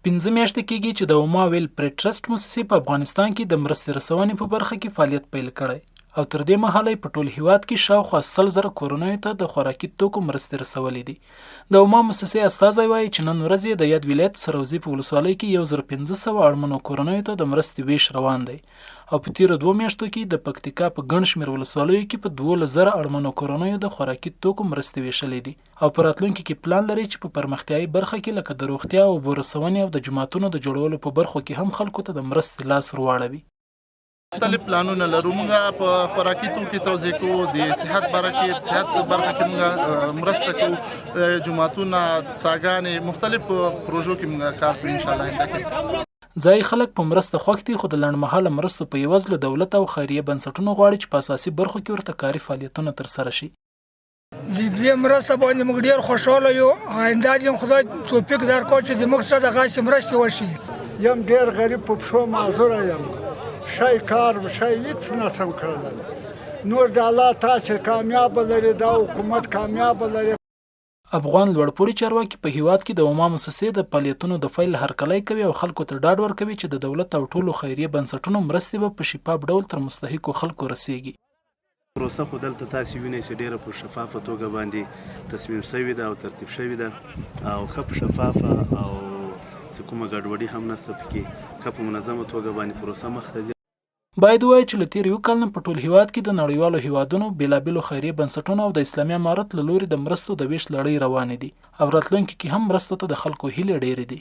15 میاشتې کېږي چې د اوما ویلفرډ ټرست موسسې په افغانستان کې د مرستې رسونې په برخه کې فعالیت پیل کړی او تر دې مهاله په ټول هیواد کې شاوخوا 100,000 کورنیو ته د خوراکي توکو مرستې رسولې دي. د اوما موسسې استازی وایي چې نن ورځ د یاد ولایت سروزي په ولسوالۍ کې 1500 اړمنو کورنیو ته د مرستې ویش روان دی او په تیرو 2 میاشتو کې د پکتیکا په ګڼ شمېر ولسوالیو کې په 12,000 اړمنو کورنیو د خوراکي توکو مرستې ویشلې دي او په راتلونکي کې پلان لري چې په پرمختیایي برخه کې لکه د روغتیا او اوبو رسونې او د جوماتونو د جوړولو په برخو کې هم خلکو ته د مرستې لاس ورواړوي. مختلف پلانونه لرو. موږ په خوراکي توکو توزیع کوو، د صحت برخه کې موږ مرسته کوو، جوماتونه، څاګانې، مختلف پروژو کې موږ کار کوو ان شاء الله آینده کې. ځای خلک په مرسته خوښ دي خو د لنډمهاله مرستو په عوض له دولت او خیریه بنسټونو غواړي چې په اساسي برخو کې ورته کاري فعالیتونه ترسره شي. د دې مرسته باندې موږ ډېر خوشحاله یو. آینده دې خدای توفیق درکړي چې زموږ سره دغسې مرستې وشي. یم ډېر غریب په پښو معذوره یم، شی کار شی هېڅ نشم کړلی. نور د الله تاسې کامیابه لري، دا حکومت کامیابه لري. افغان لوړپوړي چارواکي په هیواد کې د اوما موسسې د فعالیتونو د پیل هرکلی کوي او خلکو ته ډاډ ورکوي چې د دولت او ټولو خیریه بنسټونو مرستې به په شفاف ډول تر مستحقو خلکو رسیږي. پروسه خو دلته تاسې وینئ چې ډېره په شفافه توګه باندې تصمیم شوې ده او ترتیب شوې ده او ښه په شفافه او څه کومه ګډوډي هم نشته پکې، ښه په منظمه توګه باندې پروسه مخته ځي. باید ووایي چې له تیر یو کال نه په ټول هیواد کې د نړیوالو هیوادونو بیلابیلو خیریه بنسټونو او د اسلامي امارت له لوري د مرستو د ویش لړۍ روانې دي او راتلونکي کې هم مرستو ته د خلکو هیلې ډېرې دي.